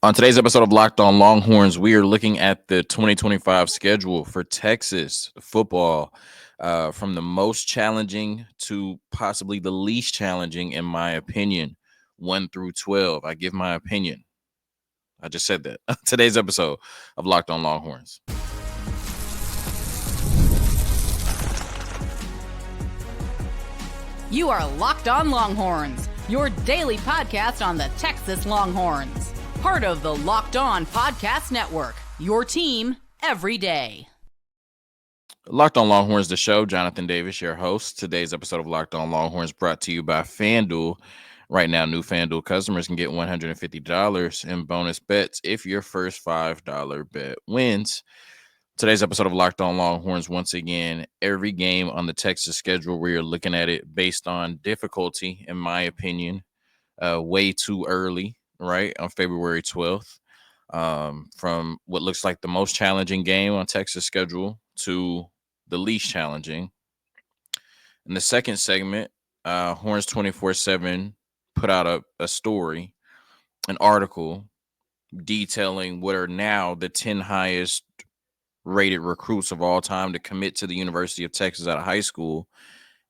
On today's episode of Locked On Longhorns, we are looking at the 2025 schedule for Texas football, from the most challenging to possibly the least challenging, in my opinion, 1 through 12. I give my opinion. I just said that. Today's episode of Locked On Longhorns. You are Locked On Longhorns, your daily podcast on the Texas Longhorns. Part of the Locked On Podcast Network, your team every day. Locked On Longhorns, the show. Jonathan Davis, your host. Today's episode of Locked On Longhorns brought to you by FanDuel. Right now, new FanDuel customers can get $150 in bonus bets if your first $5 bet wins. Today's episode of Locked On Longhorns, once again, every game on the Texas schedule, we are looking at it based on difficulty, in my opinion, way too early, right, on February 12th. From what looks like the most challenging game on Texas schedule to the least challenging. In the second segment, Horns 24/7 put out a story, an article detailing what are now the 10 highest rated recruits of all time to commit to the University of Texas out of high school.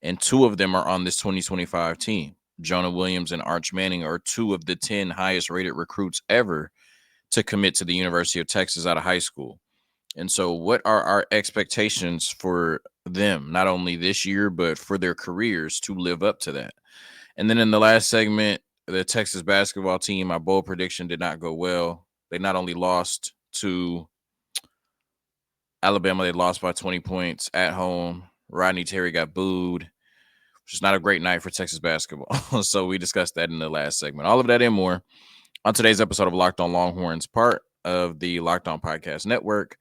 And two of them are on this 2025 team. Jonah Williams and Arch Manning are two of the 10 highest rated recruits ever to commit to the University of Texas out of high school. And so, what are our expectations for them, not only this year, but for their careers to live up to that? And then in the last segment, the Texas basketball team, my bold prediction did not go well. They not only lost to Alabama, they lost by 20 points at home. Rodney Terry got booed, which is not a great night for Texas basketball. So we discussed that in the last segment. All of that and more on today's episode of Locked On Longhorns, part of the Locked On Podcast Network,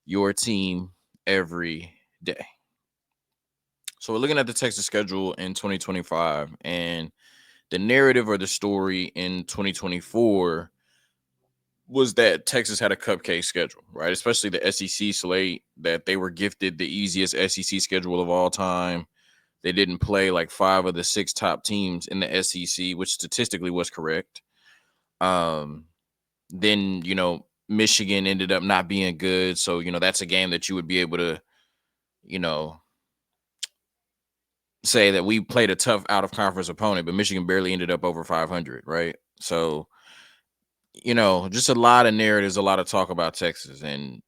your team every day. So we're looking at the Texas schedule in 2025, and the narrative or the story in 2024 was that Texas had a cupcake schedule, right? Especially the SEC slate, that they were gifted the easiest SEC schedule of all time. They didn't play like 5 of the 6 top teams in the SEC, which statistically was correct. Then, Michigan ended up not being good. So, that's a game that you would be able to, say that we played a tough out of conference opponent, but Michigan barely ended up over 500, right? So, just a lot of narratives, a lot of talk about Texas. And,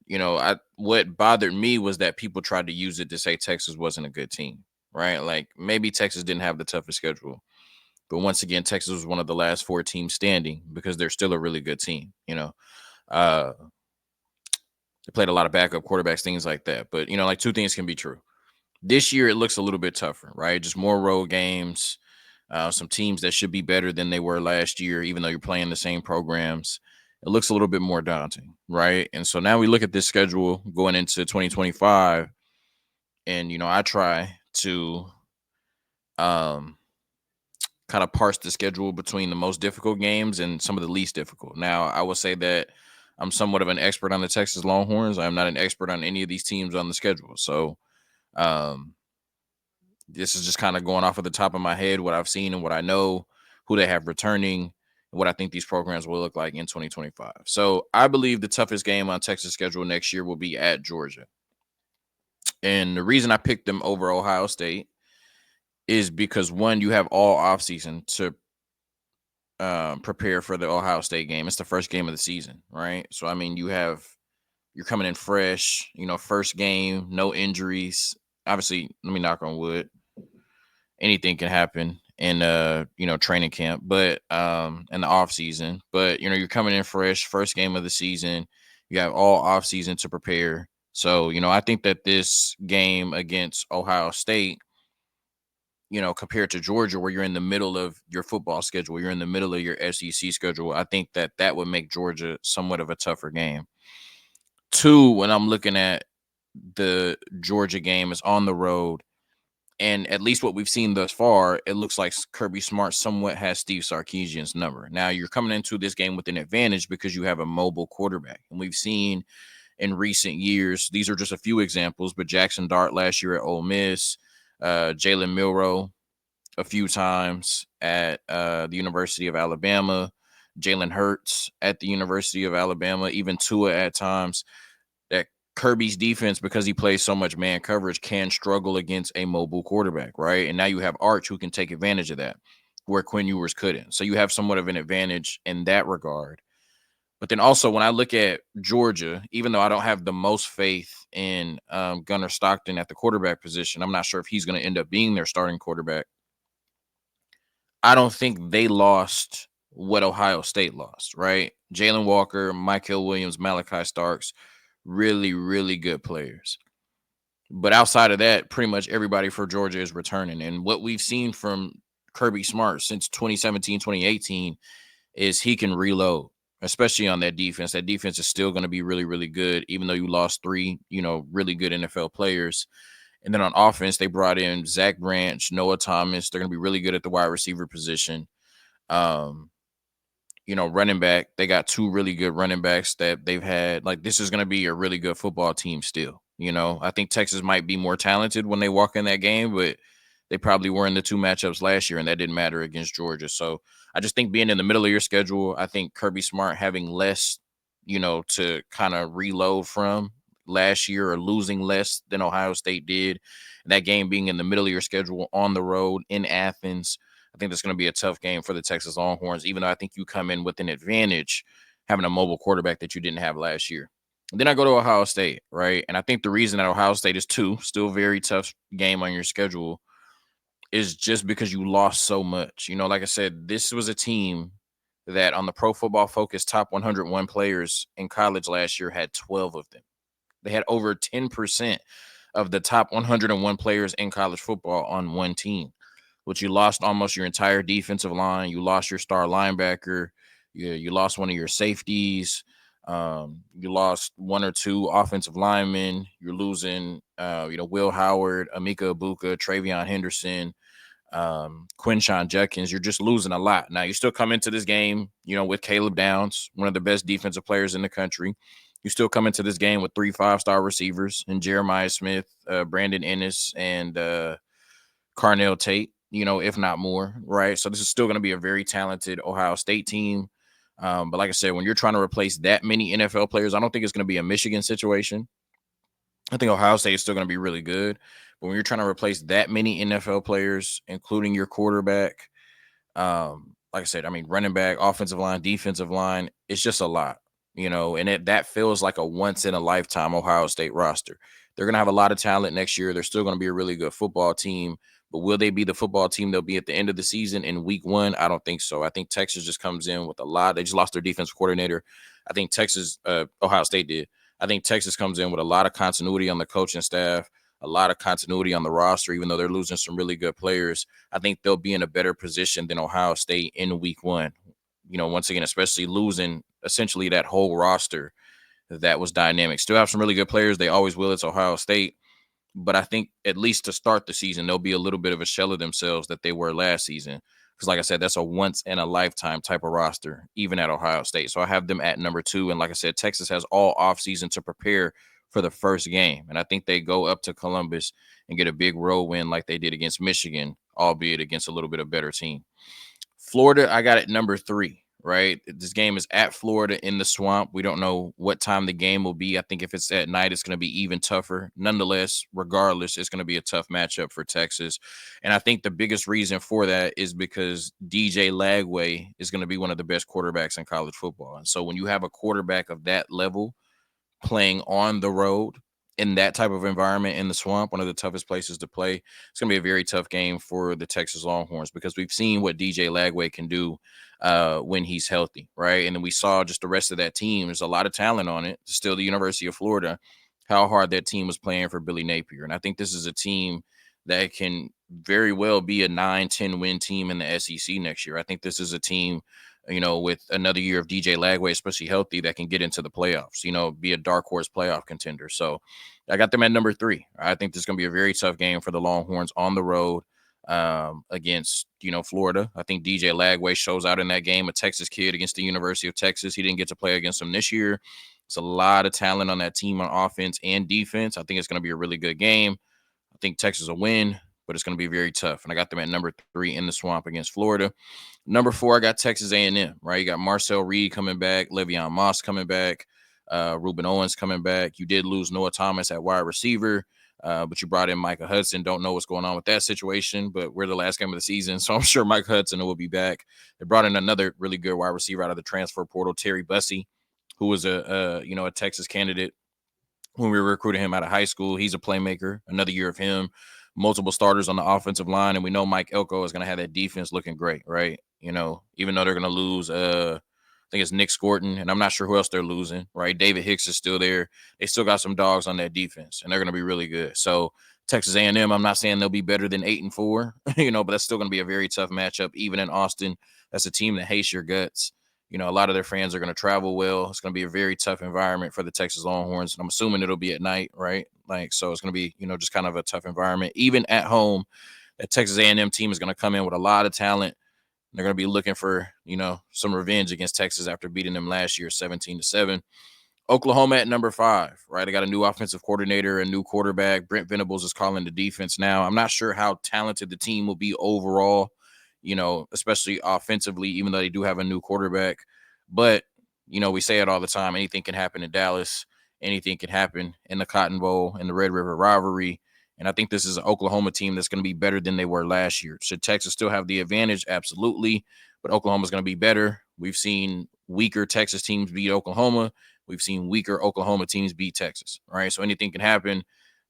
what bothered me was that people tried to use it to say Texas wasn't a good team, right? Like maybe Texas didn't have the toughest schedule. But once again, Texas was one of the last 4 teams standing because they're still a really good team, They played a lot of backup quarterbacks, things like that. But, like 2 things can be true. This year, it looks a little bit tougher, right? Just more road games, some teams that should be better than they were last year, even though you're playing the same programs. It looks a little bit more daunting, right? And so now we look at this schedule going into 2025, and, I try to kind of parse the schedule between the most difficult games and some of the least difficult. Now, I will say that I'm somewhat of an expert on the Texas Longhorns. I'm not an expert on any of these teams on the schedule. So, this is just kind of going off of the top of my head, what I've seen and what I know, who they have returning, and what I think these programs will look like in 2025. So I believe the toughest game on Texas schedule next year will be at Georgia. And the reason I picked them over Ohio State is because, one, you have all offseason to prepare for the Ohio State game. It's the first game of the season, right? So, I mean, you're coming in fresh, first game, no injuries. Obviously, let me knock on wood. Anything can happen in training camp, but in the off season. But you're coming in fresh, first game of the season. You have all off season to prepare. So, I think that this game against Ohio State, compared to Georgia, where you're in the middle of your football schedule, you're in the middle of your SEC schedule, I think that would make Georgia somewhat of a tougher game. 2, when I'm looking at the Georgia game, is on the road. And at least what we've seen thus far, it looks like Kirby Smart somewhat has Steve Sarkisian's number. Now, you're coming into this game with an advantage because you have a mobile quarterback. And we've seen in recent years, these are just a few examples, but Jackson Dart last year at Ole Miss, Jalen Milroe a few times at the University of Alabama, Jalen Hurts at the University of Alabama, even Tua at times, that Kirby's defense, because he plays so much man coverage, can struggle against a mobile quarterback, right? And now you have Arch who can take advantage of that, where Quinn Ewers couldn't. So you have somewhat of an advantage in that regard. But then also, when I look at Georgia, even though I don't have the most faith in Gunnar Stockton at the quarterback position, I'm not sure if he's going to end up being their starting quarterback. I don't think they lost what Ohio State lost, right? Jalen Walker, Michael Williams, Malachi Starks, really, really good players. But outside of that, pretty much everybody for Georgia is returning. And what we've seen from Kirby Smart since 2017, 2018 is he can reload, especially on that defense. That defense is still going to be really, really good, even though you lost three, really good NFL players. And then on offense, they brought in Zach Branch, Noah Thomas. They're going to be really good at the wide receiver position. Um, running back, they got two really good running backs that they've had. Like, this is going to be a really good football team still. I think Texas might be more talented when they walk in that game, but they probably were in the two matchups last year, and that didn't matter against Georgia. So I just think being in the middle of your schedule, I think Kirby Smart having less, to kind of reload from last year, or losing less than Ohio State did, and that game being in the middle of your schedule on the road in Athens, I think that's going to be a tough game for the Texas Longhorns, even though I think you come in with an advantage having a mobile quarterback that you didn't have last year. And then I go to Ohio State, right? And I think the reason that Ohio State is still very tough game on your schedule, is just because you lost so much. Like I said, this was a team that on the Pro Football Focus top 101 players in college last year had 12 of them. They had over 10% of the top 101 players in college football on one team, which you lost almost your entire defensive line. You lost your star linebacker. You lost one of your safeties. You lost one or two offensive linemen. You're losing, Will Howard, Amika Ibuka, Travion Henderson, Quinshawn Judkins. You're just losing a lot. Now, you still come into this game, with Caleb Downs, one of the best defensive players in the country. You still come into this game with 3 5-star receivers and Jeremiah Smith, Brandon Ennis, and Carnell Tate, if not more, right? So this is still going to be a very talented Ohio State team. But like I said, when you're trying to replace that many NFL players, I don't think it's going to be a Michigan situation. I think Ohio State is still going to be really good. But when you're trying to replace that many NFL players, including your quarterback, like I said, I mean, running back, offensive line, defensive line, it's just a lot, and that feels like a once in a lifetime Ohio State roster. They're going to have a lot of talent next year. They're still going to be a really good football team. But will they be the football team they'll be at the end of the season in week one? I don't think so. I think Texas just comes in with a lot. They just lost their defensive coordinator. I think Ohio State did. I think Texas comes in with a lot of continuity on the coaching staff, a lot of continuity on the roster, even though they're losing some really good players. I think they'll be in a better position than Ohio State in week one. Once again, especially losing essentially that whole roster that was dynamic. Still have some really good players. They always will. It's Ohio State. But I think at least to start the season, they'll be a little bit of a shell of themselves that they were last season. Because like I said, that's a once in a lifetime type of roster, even at Ohio State. So I have them at number 2. And like I said, Texas has all offseason to prepare for the first game. And I think they go up to Columbus and get a big road win like they did against Michigan, albeit against a little bit of better team. Florida, I got at number 3, right? This game is at Florida in the Swamp. We don't know what time the game will be. I think if it's at night, it's going to be even tougher. Nonetheless, regardless, it's going to be a tough matchup for Texas. And I think the biggest reason for that is because DJ Lagway is going to be one of the best quarterbacks in college football. And so when you have a quarterback of that level playing on the road in that type of environment in the Swamp, one of the toughest places to play, it's going to be a very tough game for the Texas Longhorns, because we've seen what DJ Lagway can do when he's healthy, right? And then we saw just the rest of that team. There's a lot of talent on it. Still the University of Florida, how hard that team was playing for Billy Napier. And I think this is a team that can very well be a 9-10 win team in the SEC next year. I think this is a team, with another year of DJ Lagway, especially healthy, that can get into the playoffs, be a dark horse playoff contender. So I got them at number 3. I think this is going to be a very tough game for the Longhorns on the road against, Florida. I think DJ Lagway shows out in that game, a Texas kid against the University of Texas. He didn't get to play against them this year. It's a lot of talent on that team on offense and defense. I think it's going to be a really good game. I think Texas will win but it's going to be very tough. And I got them at number 3 in the swamp against Florida. Number 4, I got Texas A&M, right? You got Marcel Reed coming back, Le'Veon Moss coming back, Ruben Owens coming back. You did lose Noah Thomas at wide receiver, but you brought in Micah Hudson. Don't know what's going on with that situation, but we're the last game of the season, so I'm sure Mike Hudson will be back. They brought in another really good wide receiver out of the transfer portal, Terry Bussey, who was a Texas candidate when we were recruiting him out of high school. He's a playmaker. Another year of him, multiple starters on the offensive line, and we know Mike Elko is going to have that defense looking great, right? Even though they're going to lose, I think it's Nick Scorton, and I'm not sure who else they're losing, right? David Hicks is still there. They still got some dogs on that defense, and they're going to be really good. So Texas A&M, I'm not saying they'll be better than 8-4, but that's still going to be a very tough matchup, even in Austin. That's a team that hates your guts. A lot of their fans are going to travel well. It's going to be a very tough environment for the Texas Longhorns. And I'm assuming it'll be at night, right? So it's going to be, just kind of a tough environment. Even at home, that Texas A&M team is going to come in with a lot of talent. They're going to be looking for, some revenge against Texas after beating them last year 17-7. Oklahoma at number 5, right? They got a new offensive coordinator, a new quarterback. Brent Venables is calling the defense now. I'm not sure how talented the team will be overall, especially offensively, even though they do have a new quarterback. But, we say it all the time. Anything can happen in Dallas. Anything can happen in the Cotton Bowl, in the Red River rivalry. And I think this is an Oklahoma team that's going to be better than they were last year. Should Texas still have the advantage? Absolutely. But Oklahoma's going to be better. We've seen weaker Texas teams beat Oklahoma. We've seen weaker Oklahoma teams beat Texas, right? So anything can happen.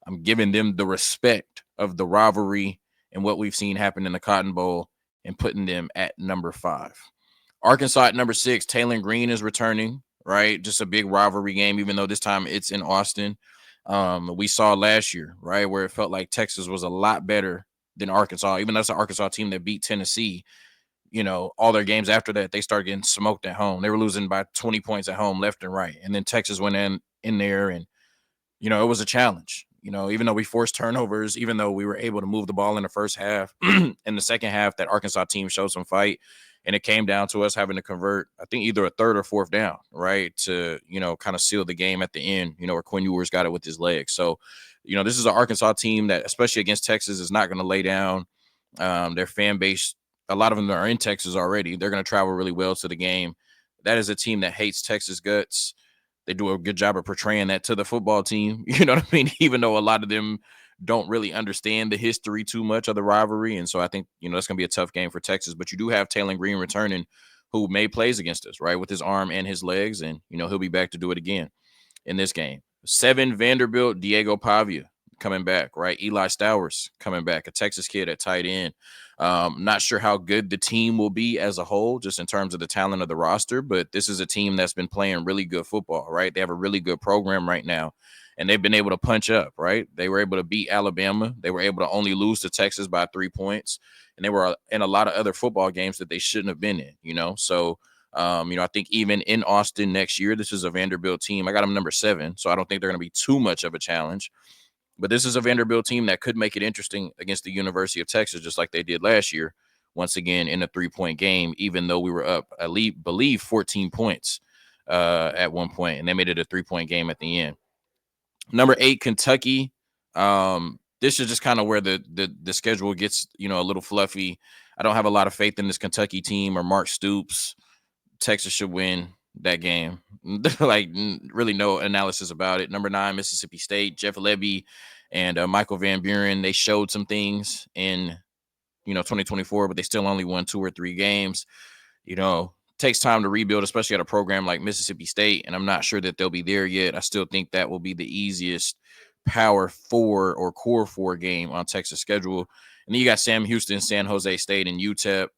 I'm giving them the respect of the rivalry and what we've seen happen in the Cotton Bowl and putting them at number 5. Arkansas at number 6, Taylor Green is returning, right? Just a big rivalry game, even though this time it's in Austin. We saw last year, right, where it felt like Texas was a lot better than Arkansas, even though it's an Arkansas team that beat Tennessee. All their games after that, they started getting smoked at home. They were losing by 20 points at home, left and right. And then Texas went in there and, it was a challenge. Even though we forced turnovers, even though we were able to move the ball in the first half, in the second half, that Arkansas team showed some fight. And it came down to us having to convert, I think, either a third or fourth down, right, to, kind of seal the game at the end, where Quinn Ewers got it with his legs. So, this is an Arkansas team that, especially against Texas, is not going to lay down. Their fan base, a lot of them are in Texas already. They're going to travel really well to the game. That is a team that hates Texas guts. They do a good job of portraying that to the football team. You know what I mean? Even though a lot of them don't really understand the history too much of the rivalry. And so I think, that's going to be a tough game for Texas. But you do have Taylor Green returning, who made plays against us, right, with his arm and his legs. And, he'll be back to do it again in this game. 7, Vanderbilt, Diego Pavia coming back, right? Eli Stowers coming back, a Texas kid at tight end. Not sure how good the team will be as a whole, just in terms of the talent of the roster, but this is a team that's been playing really good football, right? They have a really good program right now, and they've been able to punch up, right? They were able to beat Alabama. They were able to only lose to Texas by 3 points, and they were in a lot of other football games that they shouldn't have been in, So, I think even in Austin next year, this is a Vanderbilt team. I got them number 7, so I don't think they're going to be too much of a challenge. But this is a Vanderbilt team that could make it interesting against the University of Texas, just like they did last year, once again in a 3-point game, even though we were up, I believe, 14 points at one point, and they made it a 3-point game at the end. Number 8, Kentucky. This is just kind of where the schedule gets, a little fluffy. I don't have a lot of faith in this Kentucky team or Mark Stoops. Texas should win that game. Really no analysis about it. Number 9, Mississippi State, Jeff Lebby and Michael Van Buren. They showed some things in 2024, but they still only won 2 or 3 games. Takes time to rebuild, especially at a program like Mississippi State, and I'm not sure that they'll be there yet. I still think that will be the easiest Power 4 or Core 4 game on Texas schedule. And then you got Sam Houston, San Jose State, and UTEP.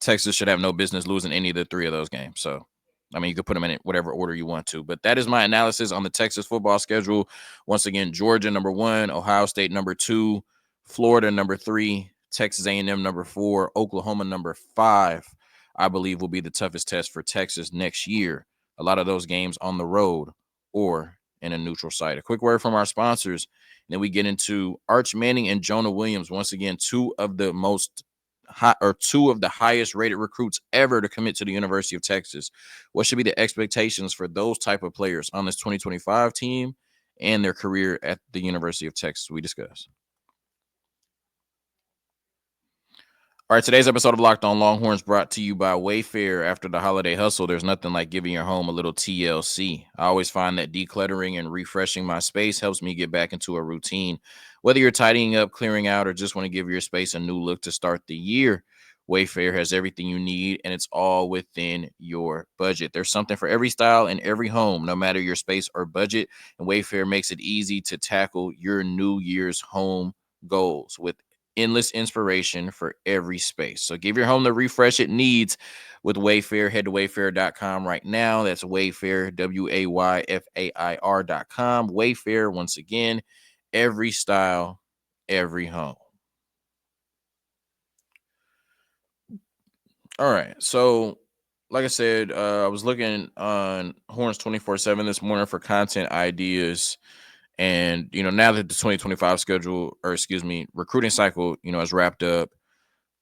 Texas should have no business losing any of the 3 of those games. So, you could put them in whatever order you want to. But that is my analysis on the Texas football schedule. Once again, Georgia, number 1, Ohio State, number 2, Florida, number 3, Texas A&M, number 4, Oklahoma, number 5, I believe will be the toughest test for Texas next year. A lot of those games on the road or in a neutral site. A quick word from our sponsors. And then we get into Arch Manning and Jonah Williams. Once again, 2 of the highest rated recruits ever to commit to the University of Texas. What should be the expectations for those type of players on this 2025 team and their career at the University of Texas? We discuss. All right, today's episode of Locked On Longhorns brought to you by WayFair. After the holiday hustle, there's nothing like giving your home a little TLC. I always find that decluttering and refreshing my space helps me get back into a routine. Whether you're tidying up, clearing out, or just want to give your space a new look to start the year, WayFair has everything you need, and it's all within your budget. There's something for every style and every home, no matter your space or budget, and WayFair makes it easy to tackle your New Year's home goals with endless inspiration for every space. So give your home the refresh it needs with Wayfair. Head to wayfair.com right now. That's Wayfair, WAYFAIR.com. Wayfair, once again, every style, every home. All right. So, like I said, I was looking on Horns 24/7 this morning for content ideas. And, now that the 2025 schedule, or excuse me, recruiting cycle, is wrapped up,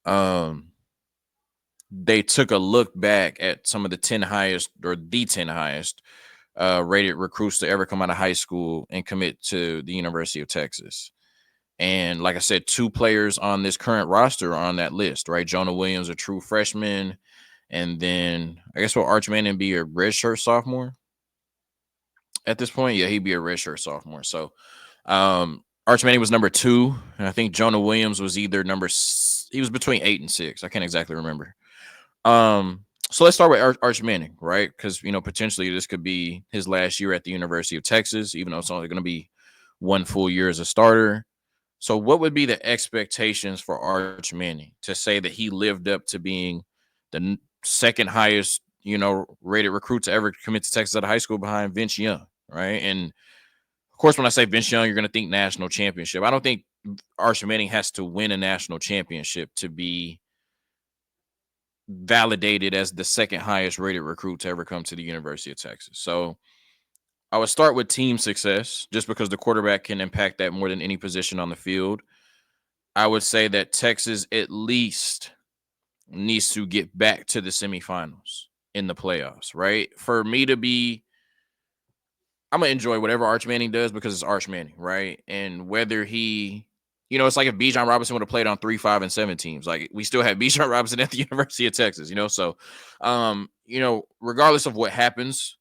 um, they took a look back at some of the 10 highest or the 10 highest rated recruits to ever come out of high school and commit to the University of Texas. And like I said, two players on this current roster are on that list, right? Jonah Williams, a true freshman. And then I guess will Arch Manning be a redshirt sophomore at this point? Yeah, he'd be a redshirt sophomore. So Arch Manning was number 2. And I think Jonah Williams was either he was between 8 and 6. I can't exactly remember. So let's start with Arch Manning, right? Because potentially this could be his last year at the University of Texas, even though it's only going to be one full year as a starter. So, what would be the expectations for Arch Manning to say that he lived up to being the second highest, rated recruit to ever commit to Texas out of high school behind Vince Young, right? And of course, when I say Vince Young, you're going to think national championship. I don't think Arch Manning has to win a national championship to be validated as the second highest rated recruit to ever come to the University of Texas. So I would start with team success just because the quarterback can impact that more than any position on the field. I would say that Texas at least needs to get back to the semifinals in the playoffs, right? For me to be, I'm going to enjoy whatever Arch Manning does because it's Arch Manning, right? And whether he, it's like if Bijan Robinson would have played on 3, 5, and 7 teams. Like we still have Bijan Robinson at the University of Texas, So, regardless of what happens,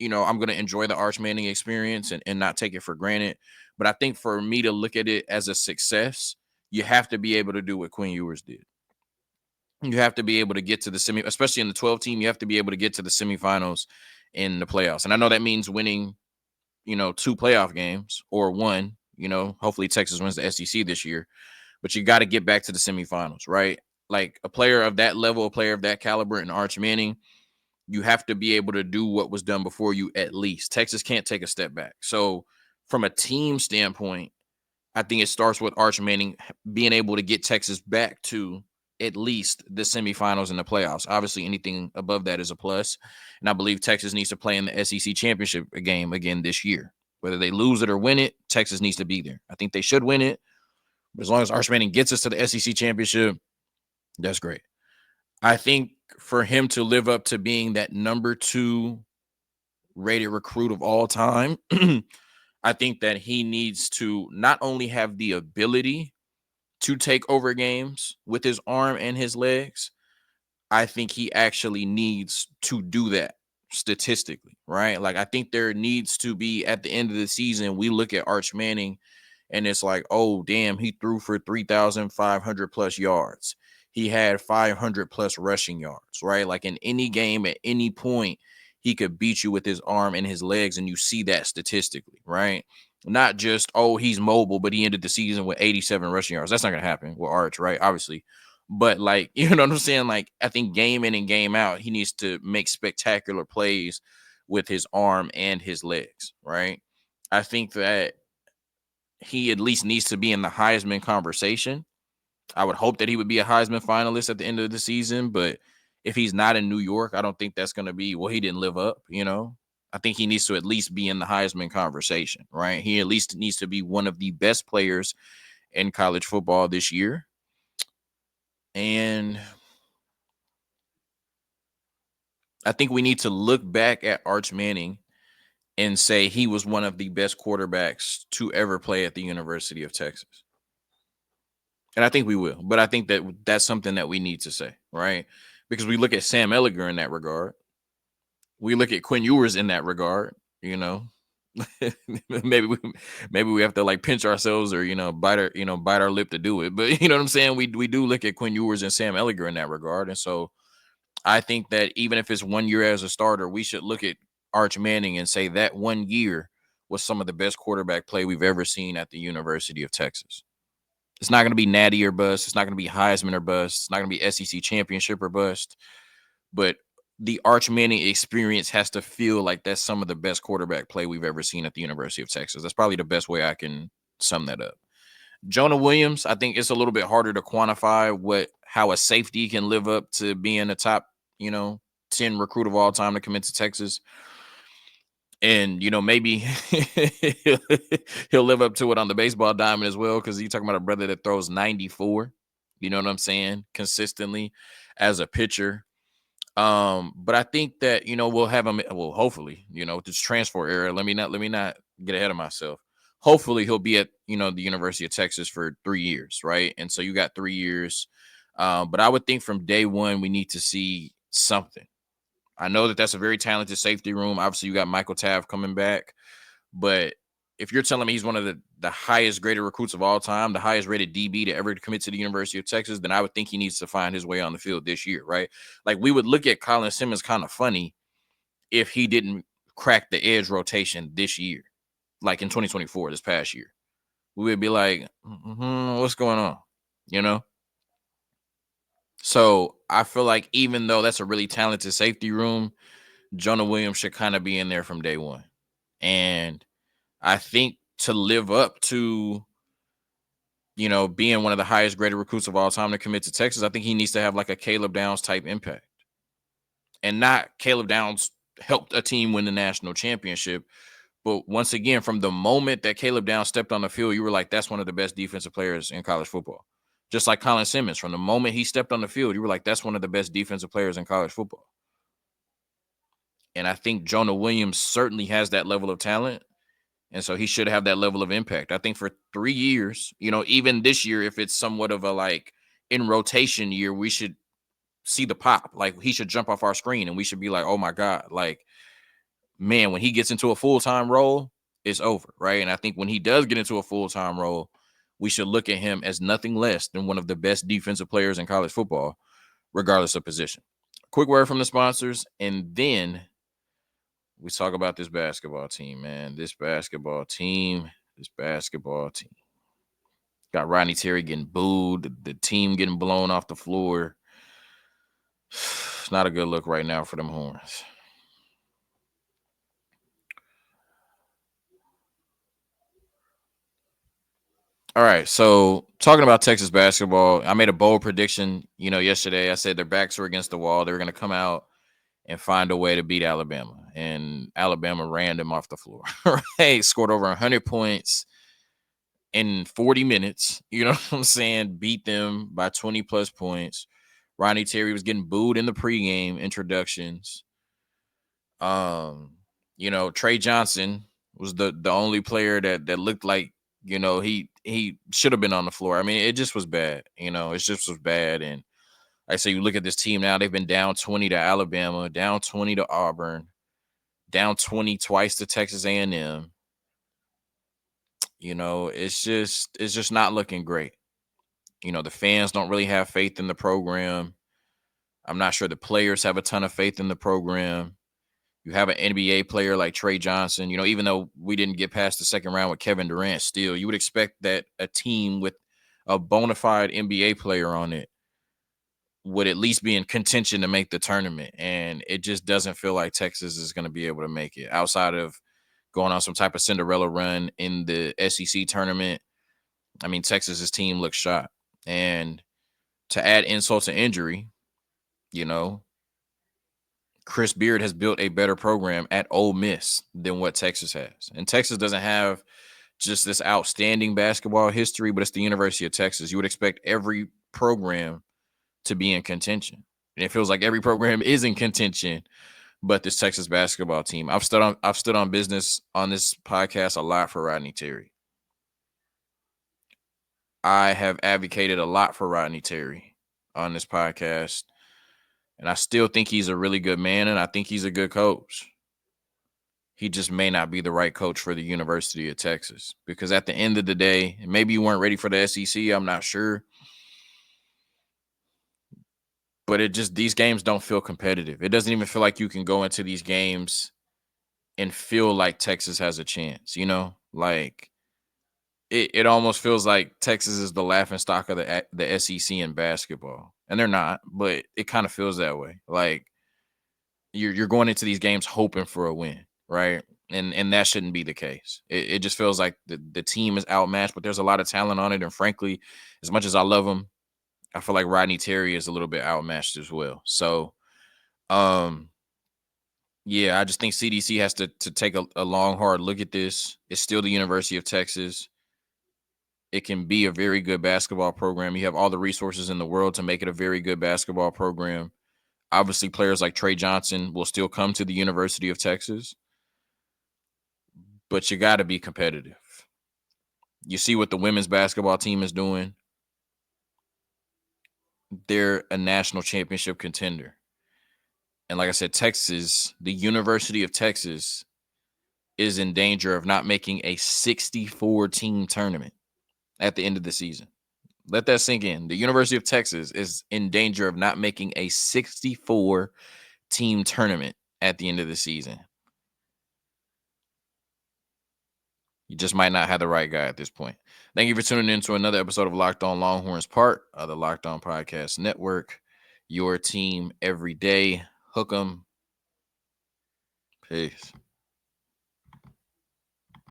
I'm going to enjoy the Arch Manning experience and not take it for granted. But I think for me to look at it as a success, you have to be able to do what Quinn Ewers did. You have to be able to get to the especially in the 12 team, you have to be able to get to the semifinals in the playoffs. And I know that means winning, 2 playoff games or one, hopefully Texas wins the SEC this year, but you got to get back to the semifinals, right? Like a player of that level, a player of that caliber in Arch Manning, you have to be able to do what was done before you at least. Texas can't take a step back. So from a team standpoint, I think it starts with Arch Manning being able to get Texas back to at least the semifinals and the playoffs. Obviously, anything above that is a plus. And I believe Texas needs to play in the SEC championship game again this year. Whether they lose it or win it, Texas needs to be there. I think they should win it. But as long as Arch Manning gets us to the SEC championship, that's great. I think for him to live up to being that number 2 rated recruit of all time, I think that he needs to not only have the ability to take over games with his arm and his legs, I think he actually needs to do that statistically, right? Like I think there needs to be at the end of the season, we look at Arch Manning and it's like, oh, damn, he threw for 3,500 plus yards. He had 500 plus rushing yards, right? Like in any game at any point, he could beat you with his arm and his legs, and you see that statistically, right? Not just, oh, he's mobile, but he ended the season with 87 rushing yards. That's not going to happen with Arch, right? Obviously. But like, you know what I'm saying? Like, I think game in and game out, he needs to make spectacular plays with his arm and his legs, right? I think that he at least needs to be in the Heisman conversation. I would hope that he would be a Heisman finalist at the end of the season, but if he's not in New York, I don't think that's going to be, well, he didn't live up. I think he needs to at least be in the Heisman conversation, right? He at least needs to be one of the best players in college football this year. And I think we need to look back at Arch Manning and say he was one of the best quarterbacks to ever play at the University of Texas. And I think we will. But I think that that's something that we need to say, right? Because we look at Sam Ellinger in that regard. We look at Quinn Ewers in that regard, you know. maybe we maybe we have to like pinch ourselves or bite our lip to do it. But you know what I'm saying? We do look at Quinn Ewers and Sam Ellinger in that regard. And so I think that even if it's 1 year as a starter, we should look at Arch Manning and say that 1 year was some of the best quarterback play we've ever seen at the University of Texas. It's not going to be Natty or bust. It's not going to be Heisman or bust. It's not going to be SEC championship or bust. But the Arch Manning experience has to feel like that's some of the best quarterback play we've ever seen at the University of Texas. That's probably the best way I can sum that up. Jonah Williams, I think it's a little bit harder to quantify how a safety can live up to being a top, 10 recruit of all time to commit to Texas. And maybe he'll live up to it on the baseball diamond as well, because you're talking about a brother that throws 94, you know what I'm saying, consistently as a pitcher. But I think that we'll have him. Well, hopefully, this transfer era. Let me not get ahead of myself. Hopefully, he'll be at the University of Texas for 3 years, right? And so you got 3 years. But I would think from day one we need to see something. I know that that's a very talented safety room. Obviously, you got Michael Taft coming back, but if you're telling me he's one of the highest graded recruits of all time, the highest rated DB to ever commit to the University of Texas, then I would think he needs to find his way on the field this year, right? Like we would look at Colin Simmons kind of funny if he didn't crack the edge rotation this year, like in 2024, this past year. We would be like, what's going on? You know? So I feel like even though that's a really talented safety room, Jonah Williams should kind of be in there from day one. And I think to live up to, being one of the highest graded recruits of all time to commit to Texas, I think he needs to have like a Caleb Downs type impact. And not Caleb Downs helped a team win the national championship. But once again, from the moment that Caleb Downs stepped on the field, you were like, that's one of the best defensive players in college football. Just like Colin Simmons, from the moment he stepped on the field, you were like, that's one of the best defensive players in college football. And I think Jonah Williams certainly has that level of talent. And so he should have that level of impact. I think for 3 years, even this year, if it's somewhat of a like in rotation year, we should see the pop. Like he should jump off our screen and we should be like, oh my God, like, man, when he gets into a full-time role, it's over, right? And I think when he does get into a full-time role, we should look at him as nothing less than one of the best defensive players in college football, regardless of position. Quick word from the sponsors, and then we talk about this basketball team, man. This basketball team. Got Rodney Terry getting booed, the team getting blown off the floor. It's not a good look right now for them Horns. All right, so talking about Texas basketball, I made a bold prediction, yesterday. I said their backs were against the wall. They were going to come out and find a way to beat Alabama. And Alabama ran them off the floor. Right? Scored over 100 points in 40 minutes. You know what I'm saying? Beat them by 20 plus points. Ronnie Terry was getting booed in the pregame introductions. Trey Johnson was the only player that looked like, he should have been on the floor. I mean, it just was bad. It just was bad. And I say you look at this team now, they've been down 20 to Alabama, down 20 to Auburn, down 20 twice to Texas A&M. It's just not looking great. The fans don't really have faith in the program. I'm not sure the players have a ton of faith in the program. You have an NBA player like Trey Johnson, even though we didn't get past the second round with Kevin Durant, still, you would expect that a team with a bona fide NBA player on it would at least be in contention to make the tournament. And it just doesn't feel like Texas is going to be able to make it outside of going on some type of Cinderella run in the SEC tournament. I mean, Texas's team looks shot. And to add insult to injury, Chris Beard has built a better program at Ole Miss than what Texas has. And Texas doesn't have just this outstanding basketball history, but it's the University of Texas. You would expect every program to be in contention. And it feels like every program is in contention, but this Texas basketball team. I've stood on business on this podcast a lot for Rodney Terry. I have advocated a lot for Rodney Terry on this podcast, and I still think he's a really good man, and I think he's a good coach. He just may not be the right coach for the University of Texas, because at the end of the day, maybe you weren't ready for the SEC. I'm not sure, but it just, these games don't feel competitive. It doesn't even feel like you can go into these games and feel like Texas has a chance. Like it almost feels like Texas is the laughing stock of the SEC in basketball, and they're not, but it kind of feels that way. Like you're going into these games hoping for a win, right? And that shouldn't be the case. It just feels like the team is outmatched, but there's a lot of talent on it. And frankly, as much as I love him, I feel like Rodney Terry is a little bit outmatched as well. So, um, yeah, I just think CDC has to take a long, hard look at this. It's still the University of Texas. It can be a very good basketball program. You have all the resources in the world to make it a very good basketball program. Obviously, players like Trey Johnson will still come to the University of Texas, but you got to be competitive. You see what the women's basketball team is doing. They're a national championship contender. And like I said, Texas, the University of Texas, is in danger of not making a 64 team tournament at the end of the season. Let that sink in. The University of Texas is in danger of not making a 64 team tournament at the end of the season. You just might not have the right guy at this point. Thank you for tuning in to another episode of Locked On Longhorns, part of the Locked On Podcast Network. Your team every day. Hook 'em. Peace.